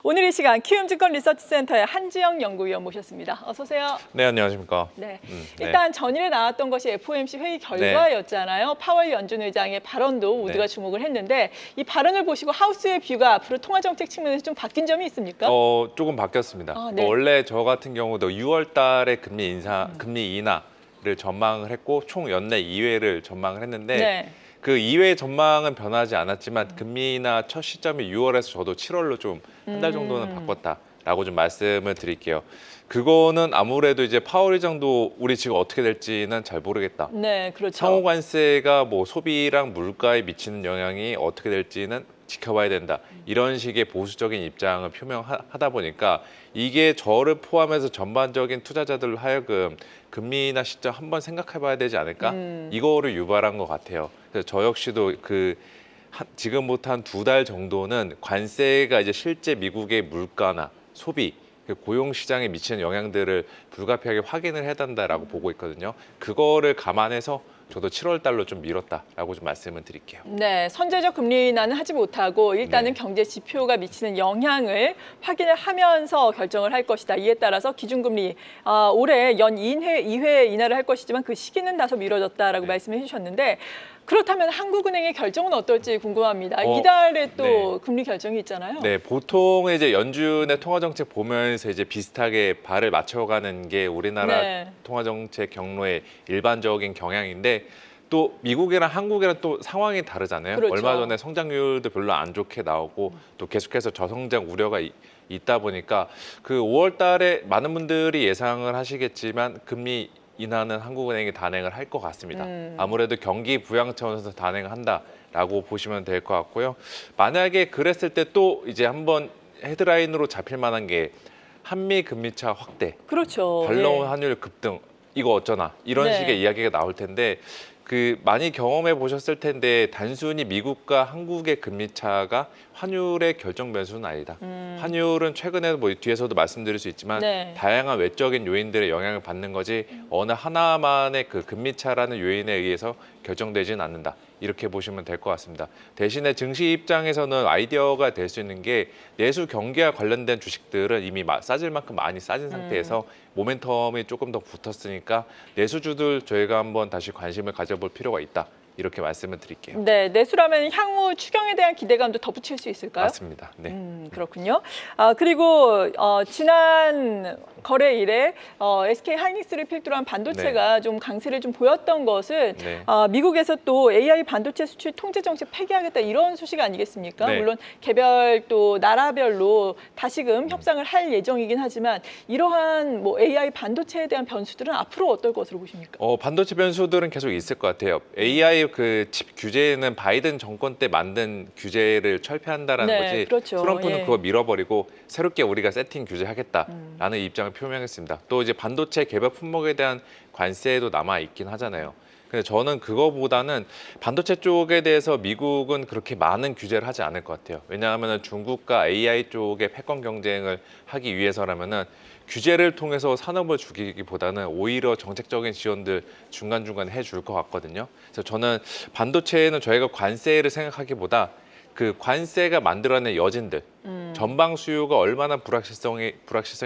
오늘 이 시간 키움증권 리서치센터의 한지영 연구위원 모셨습니다. 어서 오세요. 네, 안녕하십니까. 네. 네. 일단 전일에 나왔던 것이 FOMC 회의 결과였잖아요. 파월 연준 의장의 발언도 모두가 주목을 했는데 이 발언을 보시고 하우스의 뷰가 앞으로 통화정책 측면에서 좀 바뀐 점이 있습니까? 조금 바뀌었습니다. 네. 원래 저 같은 경우도 6월 달에 금리 인하를 전망을 했고 총 연내 2회를 전망을 했는데 그 2회 전망은 변하지 않았지만 금리 인하 첫 시점이 6월에서 저도 7월로 좀 한 달 정도는 바꿨다라고 좀 말씀을 드릴게요. 그거는 아무래도 이제 파월 의장도 우리 지금 어떻게 될지는 잘 모르겠다. 네, 그렇죠. 상호 관세가 뭐 소비랑 물가에 미치는 영향이 어떻게 될지는 지켜봐야 된다. 이런 식의 보수적인 입장을 표명하다 보니까 이게 저를 포함해서 전반적인 투자자들 하여금 금리 인하 시점 한번 생각해봐야 되지 않을까? 이거를 유발한 것 같아요. 그래서 저 역시도 지금부터 한 2달 정도는 관세가 이제 실제 미국의 물가나 소비, 고용 시장에 미치는 영향들을 불가피하게 확인을 해야 된다라고 보고 있거든요. 그거를 감안해서 저도 7월 달로 좀 미뤘다라고 좀 말씀을 드릴게요. 네, 선제적 금리 인하는 하지 못하고 일단은 경제 지표가 미치는 영향을 확인을 하면서 결정을 할 것이다. 이에 따라서 기준금리 올해 연 2회 인하를 할 것이지만 그 시기는 다소 미뤄졌다라고 말씀을 해주셨는데 그렇다면 한국은행의 결정은 어떨지 궁금합니다. 이달에 또 금리 결정이 있잖아요. 네, 보통 이제 연준의 통화정책 보면서 이제 비슷하게 발을 맞춰가는 게 우리나라 통화정책 경로의 일반적인 경향인데 또 미국이랑 한국이랑 또 상황이 다르잖아요. 그렇죠. 얼마 전에 성장률도 별로 안 좋게 나오고 또 계속해서 저성장 우려가 있다 보니까 그 5월 달에 많은 분들이 예상을 하시겠지만 금리 인하는 한국은행이 단행을 할 것 같습니다. 아무래도 경기 부양 차원에서 단행을 한다라고 보시면 될 것 같고요. 만약에 그랬을 때 또 이제 한번 헤드라인으로 잡힐 만한 게 한미 금리차 확대, 그렇죠. 달러 환율 급등, 이거 어쩌나 이런 식의 이야기가 나올 텐데 많이 경험해 보셨을 텐데 단순히 미국과 한국의 금리 차가 환율의 결정 변수는 아니다. 환율은 최근에 뭐 뒤에서도 말씀드릴 수 있지만 다양한 외적인 요인들의 영향을 받는 거지 어느 하나만의 그 금리 차라는 요인에 의해서 결정되지는 않는다. 이렇게 보시면 될 것 같습니다. 대신에 증시 입장에서는 아이디어가 될 수 있는 게 내수 경기와 관련된 주식들은 이미 싸질 만큼 많이 싸진 상태에서 모멘텀이 조금 더 붙었으니까 내수주들 저희가 한번 다시 관심을 가져볼 필요가 있다. 이렇게 말씀을 드릴게요. 네, 내수라면 향후 추경에 대한 기대감도 덧붙일 수 있을까요? 맞습니다. 네. 그렇군요. 그리고 지난 거래 일에 SK 하이닉스를 필두로 한 반도체가 좀 강세를 좀 보였던 것은 미국에서 또 AI 반도체 수출 통제 정책 폐기하겠다 이런 소식 아니겠습니까? 물론 개별 또 나라별로 다시금 협상을 할 예정이긴 하지만 이러한 뭐 AI 반도체에 대한 변수들은 앞으로 어떨 것으로 보십니까? 반도체 변수들은 계속 있을 것 같아요. AI 그 칩 규제는 바이든 정권 때 만든 규제를 철폐한다라는 거지. 그렇죠. 트럼프는 그거 밀어버리고 새롭게 우리가 세팅 규제하겠다라는 입장을 표명했습니다. 또 이제 반도체 개별 품목에 대한 관세도 남아 있긴 하잖아요. 근데 저는 그거보다는 반도체 쪽에 대해서 미국은 그렇게 많은 규제를 하지 않을 것 같아요. 왜냐하면 중국과 AI 쪽의 패권 경쟁을 하기 위해서라면은 규제를 통해서 산업을 죽이기보다는 오히려 정책적인 지원들 중간중간 해줄 것 같거든요. 그래서 저는 반도체에는 저희가 관세를 생각하기보다 그 관세가 만들어낸 여진들, 전방 수요가 얼마나 불확실성이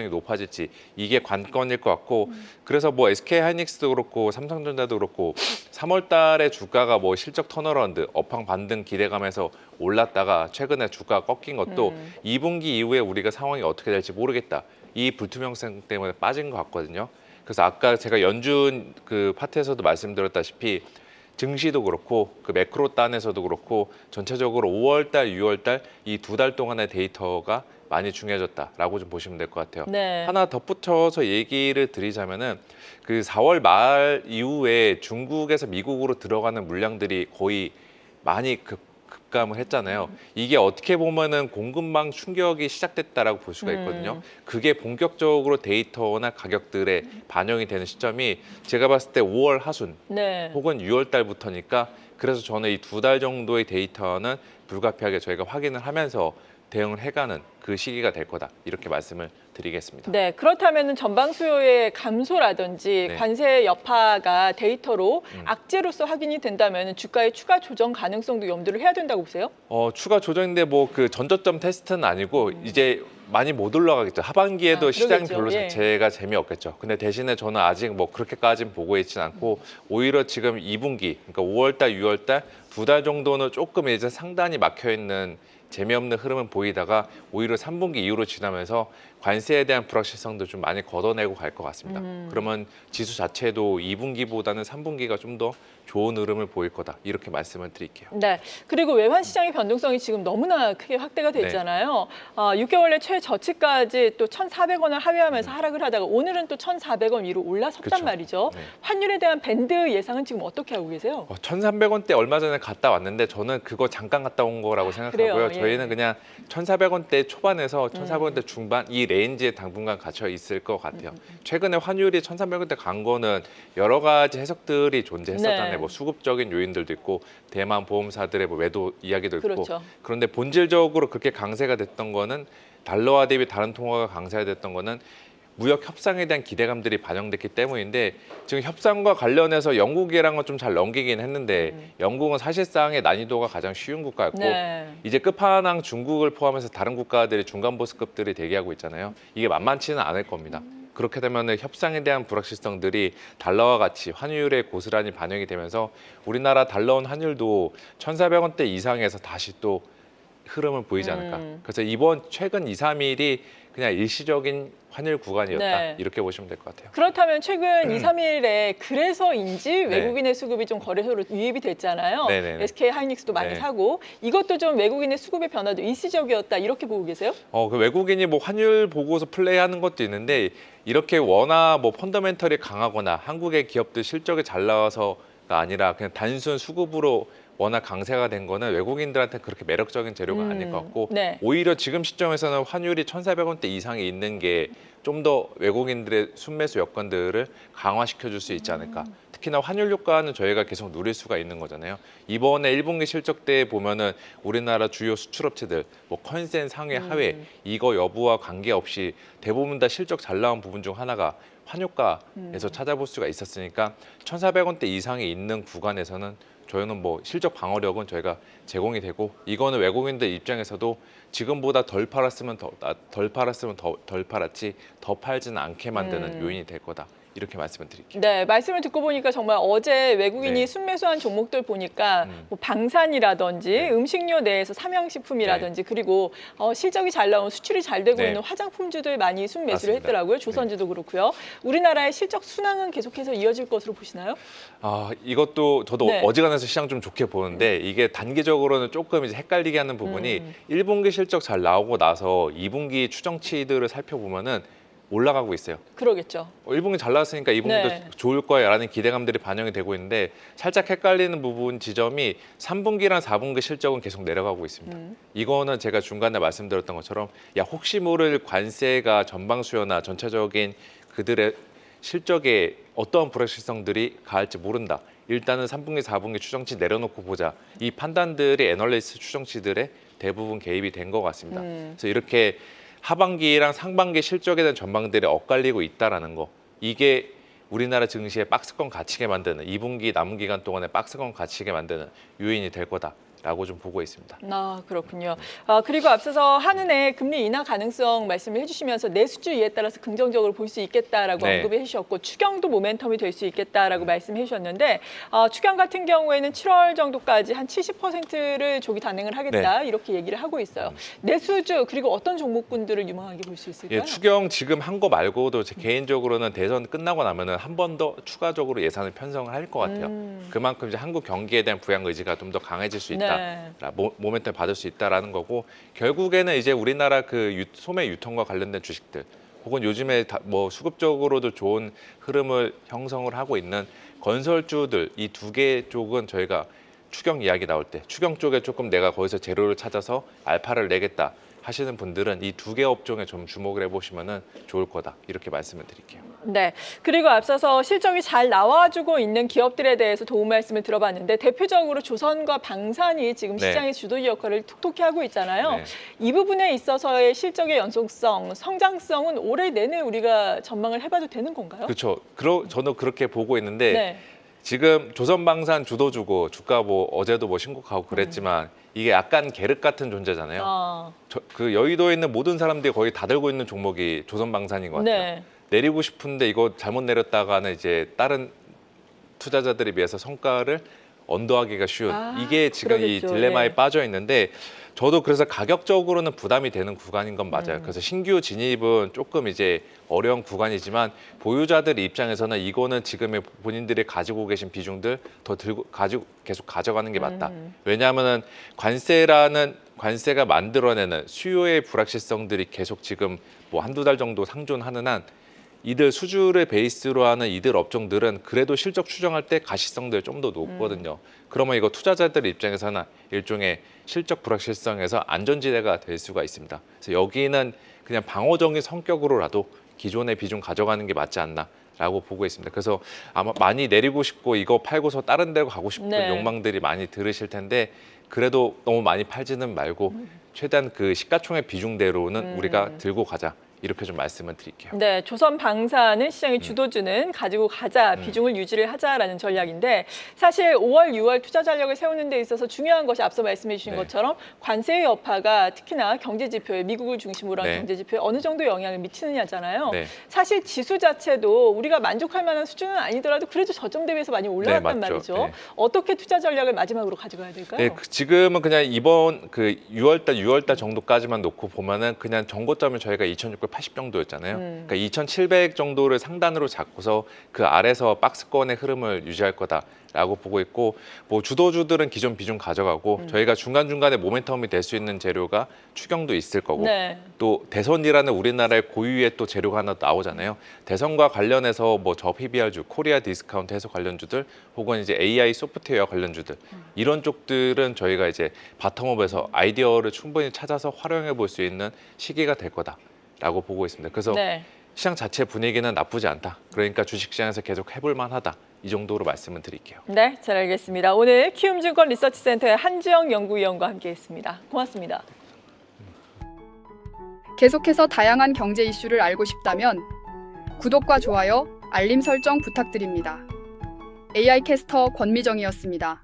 높아질지 이게 관건일 것 같고 그래서 뭐 SK 하이닉스도 그렇고 삼성전자도 그렇고 3월 달에 주가가 뭐 실적 턴어라운드, 업황 반등 기대감에서 올랐다가 최근에 주가가 꺾인 것도 2분기 이후에 우리가 상황이 어떻게 될지 모르겠다. 이 불투명성 때문에 빠진 것 같거든요. 그래서 아까 제가 연준 그 파트에서도 말씀드렸다시피 증시도 그렇고 그 매크로 단에서도 그렇고 전체적으로 5월 달, 6월 달 이 2달 동안의 데이터가 많이 중요해졌다라고 좀 보시면 될 것 같아요. 하나 덧붙여서 얘기를 드리자면은 그 4월 말 이후에 중국에서 미국으로 들어가는 물량들이 거의 많이 급감을 했잖아요. 이게 어떻게 보면은 공급망 충격이 시작됐다라고 볼 수가 있거든요. 그게 본격적으로 데이터나 가격들에 반영이 되는 시점이 제가 봤을 때 5월 하순 혹은 6월 달부터니까 그래서 저는 이 2달 정도의 데이터는 불가피하게 저희가 확인을 하면서 대응을 해가는 그 시기가 될 거다. 이렇게 말씀을 드리겠습니다. 네, 그렇다면 전방 수요의 감소라든지 네. 관세 여파가 데이터로 악재로서 확인이 된다면 주가의 추가 조정 가능성도 염두를 해야 된다고 보세요? 추가 조정인데 뭐 그 전저점 테스트는 아니고 이제 많이 못 올라가겠죠. 하반기에도 시장 그러겠죠. 별로 예. 자체가 재미없겠죠. 근데 대신에 저는 아직 뭐 그렇게까지는 보고 있진 않고 오히려 지금 2분기, 그러니까 5월달, 6월달 2달 정도는 조금 이제 상단이 막혀 있는 재미없는 흐름은 보이다가 오히려 3분기 이후로 지나면서 관세에 대한 불확실성도 좀 많이 걷어내고 갈 것 같습니다. 그러면 지수 자체도 2분기보다는 3분기가 좀 더 좋은 흐름을 보일 거다. 이렇게 말씀을 드릴게요. 네. 그리고 외환 시장의 변동성이 지금 너무나 크게 확대가 됐잖아요. 6개월 내 최저치까지 또 1,400원을 하회하면서 하락을 하다가 오늘은 또 1,400원 위로 올라섰단 그쵸. 말이죠. 네. 환율에 대한 밴드 예상은 지금 어떻게 하고 계세요? 1,300원대 얼마 전에 갔다 왔는데 저는 그거 잠깐 갔다 온 거라고 생각하고요. 그래요? 예. 저희는 그냥 1,400원대 초반에서 1,400원대 중반 이 레인지에 당분간 갇혀 있을 것 같아요. 최근에 환율이 1,300원대 간 거는 여러 가지 해석들이 존재했었잖아요. 네. 뭐 수급적인 요인들도 있고 대만 보험사들의 뭐 매도 이야기도 있고 그렇죠. 그런데 본질적으로 그렇게 강세가 됐던 거는 달러화 대비 다른 통화가 강세가 됐던 거는 무역 협상에 대한 기대감들이 반영됐기 때문인데 지금 협상과 관련해서 영국이랑은 좀 잘 넘기긴 했는데 영국은 사실상의 난이도가 가장 쉬운 국가였고 네. 이제 끝판왕 중국을 포함해서 다른 국가들이 중간 보스급들이 대기하고 있잖아요. 이게 만만치는 않을 겁니다. 그렇게 되면 협상에 대한 불확실성들이 달러와 같이 환율에 고스란히 반영이 되면서 우리나라 달러원 환율도 1,400원대 이상에서 다시 또 흐름을 보이지 않을까. 그래서 이번 최근 2, 3일이 그냥 일시적인 환율 구간이었다. 네. 이렇게 보시면 될 것 같아요. 그렇다면 최근 2, 3일에 그래서인지 네. 외국인의 수급이 좀 거래소로 유입이 됐잖아요. 네네네. SK 하이닉스도 많이 네. 사고 이것도 좀 외국인의 수급의 변화도 일시적이었다 이렇게 보고 계세요? 그 외국인이 뭐 환율 보고서 플레이하는 것도 있는데 이렇게 워낙 뭐 펀더멘털이 강하거나 한국의 기업들 실적이 잘 나와서가 아니라 그냥 단순 수급으로 워낙 강세가 된 거는 외국인들한테 그렇게 매력적인 재료가 아닐 것 같고 네. 오히려 지금 시점에서는 환율이 1,400원대 이상이 있는 게 좀 더 외국인들의 순매수 여건들을 강화시켜 줄 수 있지 않을까. 특히나 환율 효과는 저희가 계속 누릴 수가 있는 거잖아요. 이번에 1분기 실적 때 보면은 우리나라 주요 수출업체들 뭐 컨센 상회 하회 이거 여부와 관계없이 대부분 다 실적 잘 나온 부분 중 하나가 환효과에서 찾아볼 수가 있었으니까 1,400원대 이상이 있는 구간에서는 저희는 뭐 실적 방어력은 저희가 제공이 되고 이거는 외국인들 입장에서도 지금보다 덜 팔았으면 덜 팔았지 더 팔지는 않게 만드는 요인이 될 거다. 이렇게 말씀을 드릴게요. 네, 말씀을 듣고 보니까 정말 어제 외국인이 네. 순매수한 종목들 보니까 뭐 방산이라든지 네. 음식료 내에서 삼양식품이라든지 그리고 실적이 잘 나온 수출이 잘 되고 네. 있는 화장품주들 많이 순매수를 맞습니다. 했더라고요. 조선주도 그렇고요. 우리나라의 실적 순항은 계속해서 이어질 것으로 보시나요? 이것도 저도 네. 어지간해서 시장 좀 좋게 보는데 이게 단기적으로는 조금 이제 헷갈리게 하는 부분이 1분기 실적 잘 나오고 나서 2분기 추정치들을 살펴보면은 올라가고 있어요. 그러겠죠. 1분기 잘 나왔으니까 2분기도 네. 좋을 거야라는 기대감들이 반영이 되고 있는데 살짝 헷갈리는 부분 지점이 3분기랑 4분기 실적은 계속 내려가고 있습니다. 이거는 제가 중간에 말씀드렸던 것처럼 혹시 모를 관세가 전방 수요나 전체적인 그들의 실적에 어떠한 불확실성들이 가할지 모른다. 일단은 3분기, 4분기 추정치 내려놓고 보자. 이 판단들이 애널리스트 추정치들의 대부분 개입이 된 것 같습니다. 그래서 이렇게 하반기랑 상반기 실적에 대한 전망들이 엇갈리고 있다라는 거. 이게 우리나라 증시에 박스권 갇히게 만드는 2분기 남은 기간 동안에 박스권 갇히게 만드는 요인이 될 거다라고 좀 보고 있습니다. 그렇군요. 그리고 앞서서 한은의 금리 인하 가능성 말씀을 해주시면서 내수주의에 따라서 긍정적으로 볼 수 있겠다라고 네. 언급을 해주셨고 추경도 모멘텀이 될 수 있겠다라고 말씀해 주셨는데 추경 같은 경우에는 7월 정도까지 한 70%를 조기 단행을 하겠다 이렇게 얘기를 하고 있어요. 내수주 그리고 어떤 종목군들을 유망하게 볼 수 있을까요? 추경 지금 한 거 말고도 제 개인적으로는 대선 끝나고 나면은 한 번 더 추가적으로 예산을 편성을 할 것 같아요. 그만큼 이제 한국 경기에 대한 부양 의지가 좀 더 강해질 수 있다. 네. 모멘텀 받을 수 있다라는 거고 결국에는 이제 우리나라 그 소매 유통과 관련된 주식들 혹은 요즘에 뭐 수급적으로도 좋은 흐름을 형성을 하고 있는 건설주들 이 두 개 쪽은 저희가 추경 이야기 나올 때 추경 쪽에 조금 내가 거기서 재료를 찾아서 알파를 내겠다. 하시는 분들은 이 두 개 업종에 좀 주목을 해보시면 좋을 거다 이렇게 말씀을 드릴게요. 네. 그리고 앞서서 실적이 잘 나와주고 있는 기업들에 대해서 도움 말씀을 들어봤는데 대표적으로 조선과 방산이 지금 네. 시장의 주도 역할을 톡톡히 하고 있잖아요. 네. 이 부분에 있어서의 실적의 연속성, 성장성은 올해 내내 우리가 전망을 해봐도 되는 건가요? 그렇죠. 저는 그렇게 보고 있는데 네. 지금 조선방산 주도주고 주가 뭐 어제도 뭐 신고하고 그랬지만 이게 약간 계륵 같은 존재잖아요. 그 여의도에 있는 모든 사람들이 거의 다 들고 있는 종목이 조선방산인 것 같아요. 네. 내리고 싶은데 이거 잘못 내렸다가는 이제 다른 투자자들에 비해서 성과를 언더하기가 쉬운 이게 지금 이 그러겠죠. 딜레마에 네. 빠져 있는데 저도 그래서 가격적으로는 부담이 되는 구간인 건 맞아요. 그래서 신규 진입은 조금 이제 어려운 구간이지만 보유자들 입장에서는 이거는 지금의 본인들이 가지고 계신 비중들 더 들고 가지고 계속 가져가는 게 맞다. 왜냐하면은 관세가 만들어내는 수요의 불확실성들이 계속 지금 뭐 한두 달 정도 상존하는 한 이들 수주를 베이스로 하는 이들 업종들은 그래도 실적 추정할 때 가시성들이 좀 더 높거든요. 그러면 이거 투자자들 입장에서는 일종의 실적 불확실성에서 안전지대가 될 수가 있습니다. 그래서 여기는 그냥 방어적인 성격으로라도 기존의 비중 가져가는 게 맞지 않나라고 보고 있습니다. 그래서 아마 많이 내리고 싶고 이거 팔고서 다른 데로 가고 싶은 네. 욕망들이 많이 들으실 텐데 그래도 너무 많이 팔지는 말고 최대한 그 시가총액 비중대로는 우리가 들고 가자. 이렇게 좀 말씀을 드릴게요. 네, 조선 방사는 시장의 주도주는 가지고 가자, 비중을 유지를 하자라는 전략인데 사실 5월, 6월 투자 전략을 세우는 데 있어서 중요한 것이 앞서 말씀해 주신 네. 것처럼 관세의 여파가 특히나 경제 지표에 미국을 중심으로 한 네. 경제 지표에 어느 정도 영향을 미치느냐잖아요. 네. 사실 지수 자체도 우리가 만족할 만한 수준은 아니더라도 그래도 저점 대비해서 많이 올라갔단 맞죠. 말이죠. 네. 어떻게 투자 전략을 마지막으로 가져가야 될까요? 네, 지금은 그냥 이번 그 6월달 정도까지만 놓고 보면은 그냥 정고점이 저희가 2,680 정도였잖아요. 그러니까 2,700 정도를 상단으로 잡고서 그 아래서 박스권의 흐름을 유지할 거다라고 보고 있고 뭐 주도주들은 기존 비중 가져가고 저희가 중간중간에 모멘텀이 될 수 있는 재료가 추경도 있을 거고 네. 또 대선이라는 우리나라의 고유의 또 재료가 하나 나오잖아요. 대선과 관련해서 뭐 저 PBR주, 코리아 디스카운트 해서 관련주들 혹은 이제 AI 소프트웨어 관련주들 이런 쪽들은 저희가 이제 바텀업에서 아이디어를 충분히 찾아서 활용해 볼 수 있는 시기가 될 거다라고 보고 있습니다. 그래서 네. 시장 자체 분위기는 나쁘지 않다. 그러니까 주식시장에서 계속 해볼 만하다. 이 정도로 말씀을 드릴게요. 네, 잘 알겠습니다. 오늘 키움증권 리서치센터의 한지영 연구위원과 함께했습니다. 고맙습니다. 계속해서 다양한 경제 이슈를 알고 싶다면 구독과 좋아요, 알림 설정 부탁드립니다. AI 캐스터 권미정이었습니다.